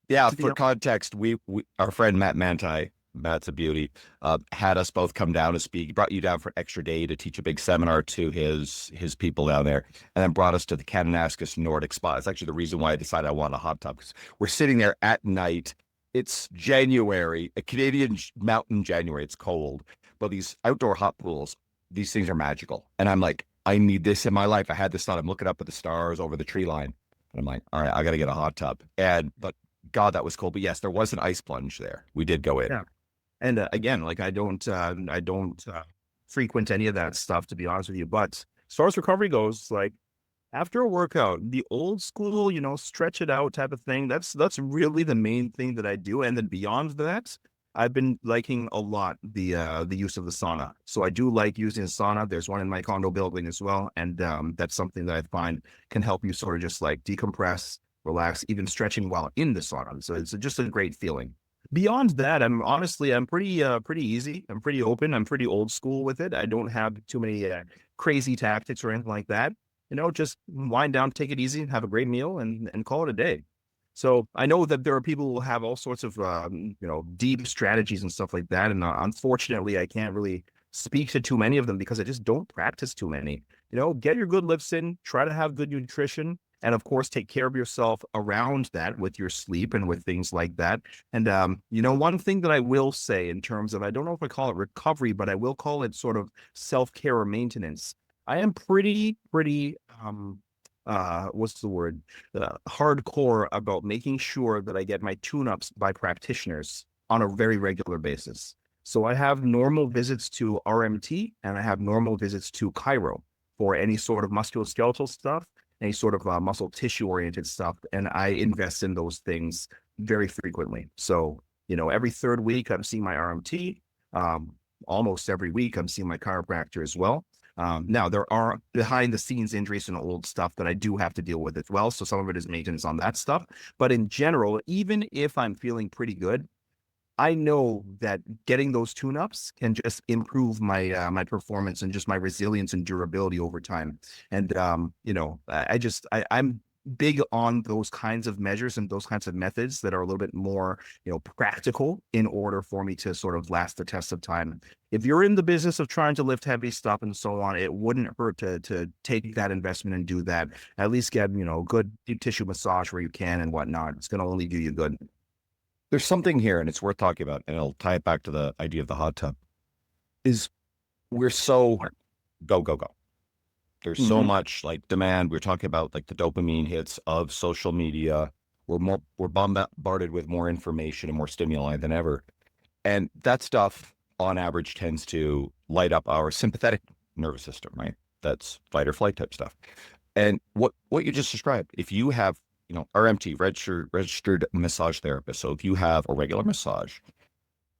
Yeah, for context, we our friend Matt Manti, Matt's a beauty, had us both come down to speak. He brought you down for an extra day to teach a big seminar to his people down there, and then brought us to the Kananaskis Nordic Spa. It's actually the reason why I decided I want a hot tub, because we're sitting there at night. It's January, a Canadian mountain January. It's cold, but these outdoor hot pools, these things are magical. And I'm like, I need this in my life. I had this thought. I'm looking up at the stars over the tree line, and I'm like, all right, I got to get a hot tub. But God, that was cold. But yes, there was an ice plunge there. We did go in. Yeah. And again, like I don't frequent any of that stuff, to be honest with you. But as far as recovery goes, like after a workout, the old school, stretch it out type of thing, that's really the main thing that I do. And then beyond that, I've been liking a lot the use of the sauna. So I do like using a sauna. There's one in my condo building as well. And that's something that I find can help you sort of just like decompress, relax, even stretching while in the sauna. So it's just a great feeling. Beyond that, I'm pretty easy. I'm pretty open. I'm pretty old school with it. I don't have too many crazy tactics or anything like that. Just wind down, take it easy, have a great meal, and call it a day. So I know that there are people who have all sorts of deep strategies and stuff like that, and unfortunately, I can't really speak to too many of them because I just don't practice too many. Get your good lifts in, try to have good nutrition, and of course, take care of yourself around that with your sleep and with things like that. And, one thing that I will say in terms of, I don't know if I call it recovery, but I will call it sort of self-care or maintenance. I am pretty, what's the word? Hardcore about making sure that I get my tune-ups by practitioners on a very regular basis. So I have normal visits to RMT and I have normal visits to chiro for any sort of musculoskeletal stuff, any sort of muscle tissue oriented stuff. And I invest in those things very frequently. So, every third week I'm seeing my RMT. Almost every week I'm seeing my chiropractor as well. Now there are behind the scenes injuries and old stuff that I do have to deal with as well. So some of it is maintenance on that stuff. But in general, even if I'm feeling pretty good, I know that getting those tune-ups can just improve my my performance and just my resilience and durability over time. And I'm big on those kinds of measures and those kinds of methods that are a little bit more practical in order for me to sort of last the test of time. If you're in the business of trying to lift heavy stuff and so on, it wouldn't hurt to take that investment and do that. At least get good deep tissue massage where you can and whatnot. It's going to only do you good. There's something here, and it's worth talking about, and I'll tie it back to the idea of the hot tub, is we're so go. There's so much like demand. We're talking about like the dopamine hits of social media. We're bombarded with more information and more stimuli than ever. And that stuff on average tends to light up our sympathetic nervous system, right? That's fight or flight type stuff. And what you just described, if you have RMT, registered massage therapist. So if you have a regular massage,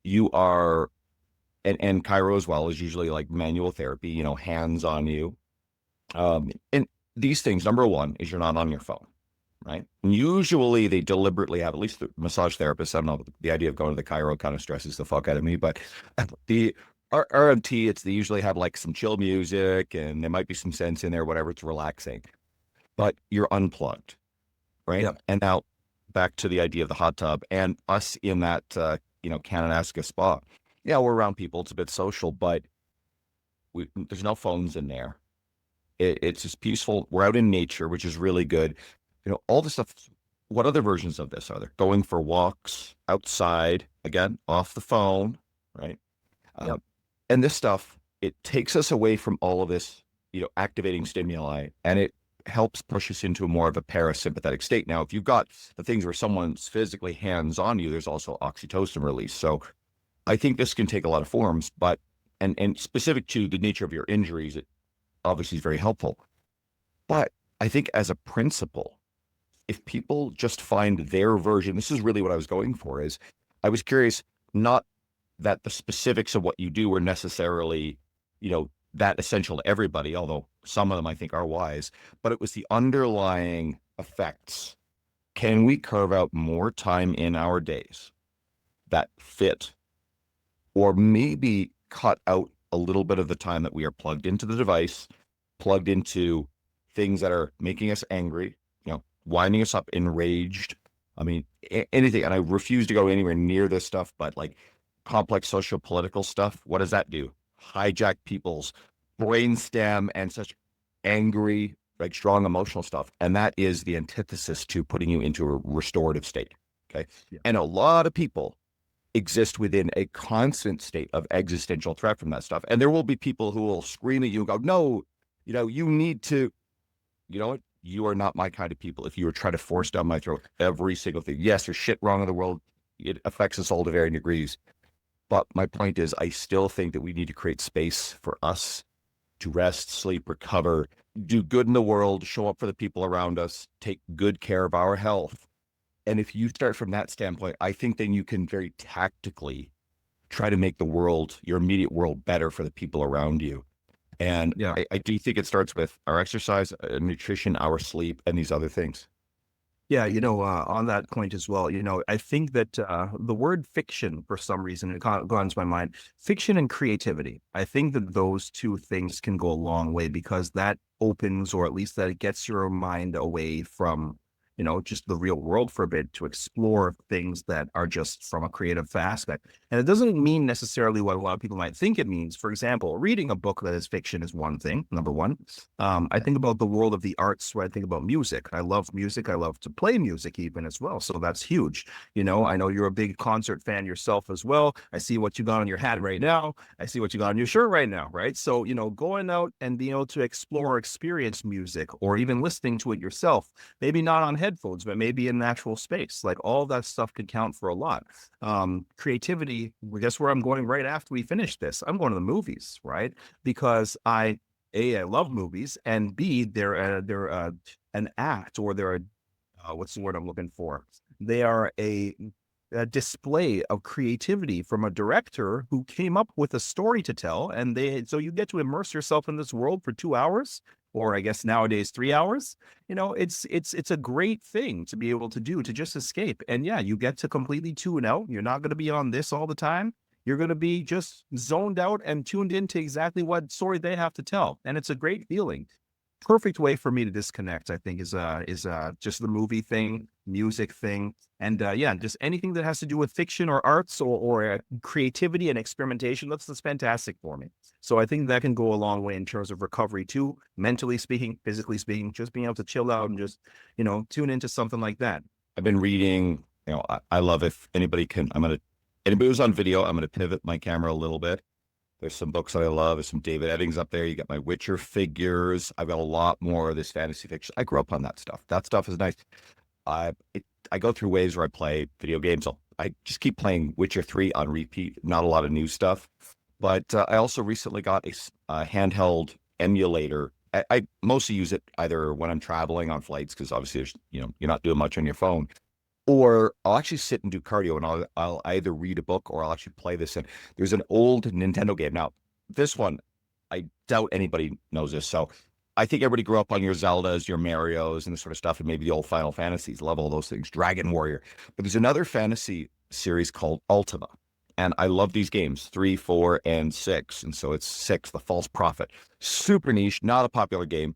you are, and chiro as well is usually like manual therapy, hands on you. And these things, number one, is you're not on your phone, right? And usually they deliberately have, at least the massage therapists, I don't know, the idea of going to the chiro kind of stresses the fuck out of me, but RMT, they usually have like some chill music and there might be some sense in there, whatever, it's relaxing, but you're unplugged, right? Yep. And now back to the idea of the hot tub and us in that, Kananaskis spa. Yeah, we're around people. It's a bit social, but there's no phones in there. It's just peaceful. We're out in nature, which is really good. All the stuff. What other versions of this are there? Going for walks outside, again, off the phone, right? Yep. And this stuff, it takes us away from all of this, activating stimuli, and it helps push us into more of a parasympathetic state. Now, if you've got the things where someone's physically hands on you, there's also oxytocin release. So I think this can take a lot of forms, but and specific to the nature of your injuries, it obviously is very helpful. But I think as a principle, if people just find their version, this is really what I was going for, is I was curious, not that the specifics of what you do are necessarily, that essential to everybody, although some of them I think are wise, but it was the underlying effects. Can we carve out more time in our days that fit, or maybe cut out a little bit of the time that we are plugged into the device, plugged into things that are making us angry, winding us up, enraged. I mean, anything. And I refuse to go anywhere near this stuff, but like complex social political stuff, what does that do? Hijack people's brainstem and such angry, like strong emotional stuff. And that is the antithesis to putting you into a restorative state. Okay. Yeah. And a lot of people exist within a constant state of existential threat from that stuff. And there will be people who will scream at you and go, no, you need to, you know what? You are not my kind of people. If you were trying to force down my throat every single thing, yes, there's shit wrong in the world. It affects us all to varying degrees. But my point is, I still think that we need to create space for us to rest, sleep, recover, do good in the world, show up for the people around us, take good care of our health. And if you start from that standpoint, I think then you can very tactically try to make the world, your immediate world, better for the people around you. And Yeah. I do think it starts with our exercise, nutrition, our sleep, and these other things. Yeah, on that point as well, I think that the word fiction, for some reason, it got into my mind, fiction and creativity. I think that those two things can go a long way, because that opens, or at least that it gets your mind away from, just the real world for a bit, to explore things that are just from a creative aspect. And it doesn't mean necessarily what a lot of people might think it means. For example, reading a book that is fiction is one thing, number one. I think about the world of the arts, where I think about music. I love music. I love to play music even as well. So that's huge. I know you're a big concert fan yourself as well. I see what you got on your hat right now. I see what you got on your shirt right now, right? So, going out and being able to explore or experience music, or even listening to it yourself, maybe not on headphones, but maybe in an actual space, like all that stuff could count for a lot. Creativity, guess where I'm going right after we finish this? I'm going to the movies, right? Because I love movies, and B, they're an act, or they're what's the word I'm looking for? They are a display of creativity from a director who came up with a story to tell, and so you get to immerse yourself in this world for 2 hours, or I guess nowadays 3 hours. It's a great thing to be able to do, to just escape. And yeah, you get to completely tune out. You're not going to be on this all the time. You're going to be just zoned out and tuned into exactly what story they have to tell. And it's a great feeling. Perfect way for me to disconnect, I think, is just the movie thing, music thing. And just anything that has to do with fiction or arts, or creativity and experimentation. That's fantastic for me. So I think that can go a long way in terms of recovery too, mentally speaking, physically speaking, just being able to chill out and just, tune into something like that. I've been reading, I love, if anybody who's on video, I'm going to pivot my camera a little bit. There's some books that I love. There's some David Eddings up there. You got my Witcher figures. I've got a lot more of this fantasy fiction. I grew up on that stuff. That stuff is nice. I go through waves where I play video games. I just keep playing Witcher 3 on repeat. Not a lot of new stuff. But I also recently got a handheld emulator. I mostly use it either when I'm traveling on flights, because obviously you're not doing much on your phone. Or I'll actually sit and do cardio, and I'll either read a book, or I'll actually play this. And there's an old Nintendo game. Now, this one, I doubt anybody knows this. So I think everybody grew up on your Zeldas, your Marios, and this sort of stuff, and maybe the old Final Fantasies. Love all those things. Dragon Warrior. But there's another fantasy series called Ultima. And I love these games, 3, 4, and 6. And so it's 6, The False Prophet. Super niche, not a popular game.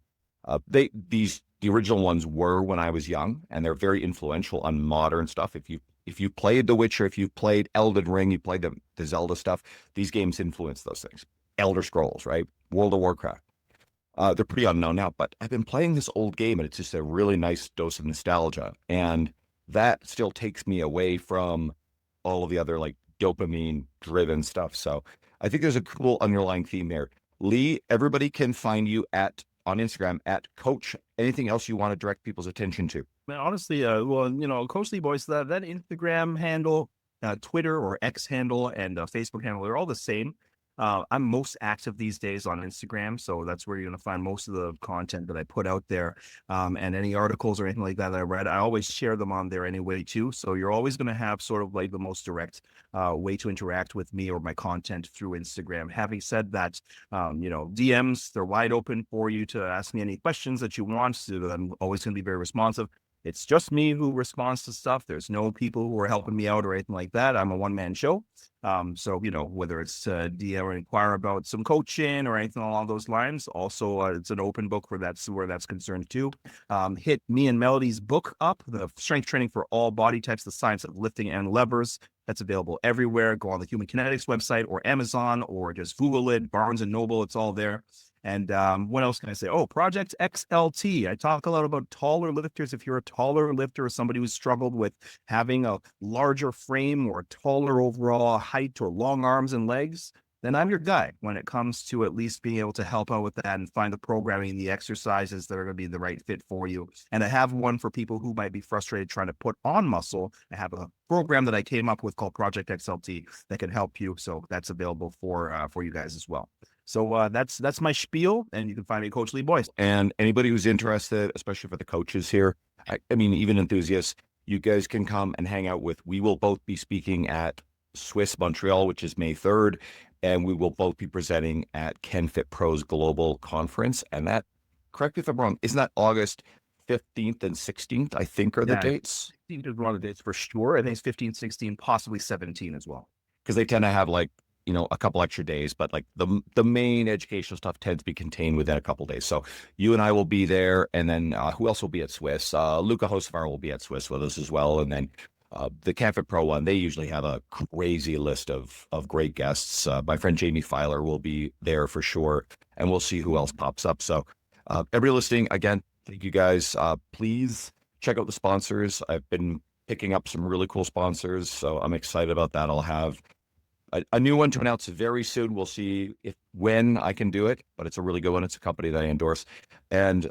The original ones were when I was young, and they're very influential on modern stuff. If you played The Witcher, if you played Elden Ring, you played the Zelda stuff, these games influence those things. Elder Scrolls, right? World of Warcraft. They're pretty unknown now, but I've been playing this old game, and it's just a really nice dose of nostalgia. And that still takes me away from all of the other like dopamine driven stuff. So I think there's a cool underlying theme there. Lee, everybody can find you on Instagram at Coach. Anything else you want to direct people's attention to? Man, honestly, well, Coach Lee Boyce, that Instagram handle, Twitter or X handle, and Facebook handle, they're all the same. I'm most active these days on Instagram, so that's where you're going to find most of the content that I put out there. And any articles or anything like that I read, I always share them on there anyway too. So you're always going to have sort of like the most direct way to interact with me or my content through Instagram. Having said that, DMs, they're wide open for you to ask me any questions that you want. So I'm always going to be very responsive. It's just me who responds to stuff. There's no people who are helping me out or anything like that. I'm a one-man show. So, whether it's DM or inquire about some coaching or anything along those lines, also it's an open book where that's concerned too. Hit me and Melody's book up, The Strength Training for All Body Types, The Science of Lifting and Levers. That's available everywhere. Go on the Human Kinetics website or Amazon or just Google it, Barnes and Noble, it's all there. And what else can I say? Oh, Project XLT. I talk a lot about taller lifters. If you're a taller lifter or somebody who's struggled with having a larger frame or taller overall height or long arms and legs, then I'm your guy when it comes to at least being able to help out with that and find the programming, the exercises that are going to be the right fit for you. And I have one for people who might be frustrated trying to put on muscle. I have a program that I came up with called Project XLT that can help you. So that's available for you guys as well. So that's my spiel, and you can find me Coach Lee Boyce. And anybody who's interested, especially for the coaches here, I mean, even enthusiasts, you guys can come and hang out with. We will both be speaking at Swiss Montreal, which is May 3rd, and we will both be presenting at KenFit Pro's Global Conference. And that, correct me if I'm wrong, isn't that August 15th and 16th, I think, are the dates? 16th is one of the dates for sure. I think it's 15, 16, possibly 17 as well. Because they tend to have like, a couple extra days, but like the main educational stuff tends to be contained within a couple days. So you and I will be there, and then who else will be at Swiss? Luca Hocevar will be at Swiss with us as well, and then the KenFit Pro one, they usually have a crazy list of great guests. My friend Jamie Filer will be there for sure, and we'll see who else pops up. So everybody listening, again, thank you guys. Please check out the sponsors. I've been picking up some really cool sponsors, so I'm excited about that. I'll have a new one to announce very soon. We'll see when I can do it, but it's a really good one. It's a company that I endorse. And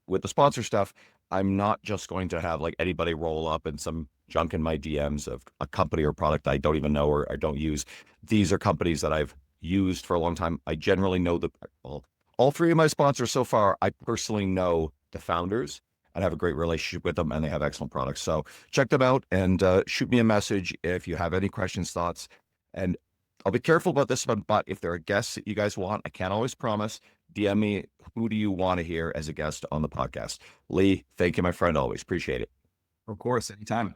with the sponsor stuff, I'm not just going to have like anybody roll up and some junk in my DMs of a company or product I don't even know or I don't use. These are companies that I've used for a long time. I generally know all three of my sponsors so far, I personally know the founders and have a great relationship with them, and they have excellent products. So check them out and shoot me a message if you have any questions, thoughts. And I'll be careful about this one, but if there are guests that you guys want, I can't always promise. DM me, who do you want to hear as a guest on the podcast? Lee, thank you, my friend, always. Appreciate it. Of course, anytime.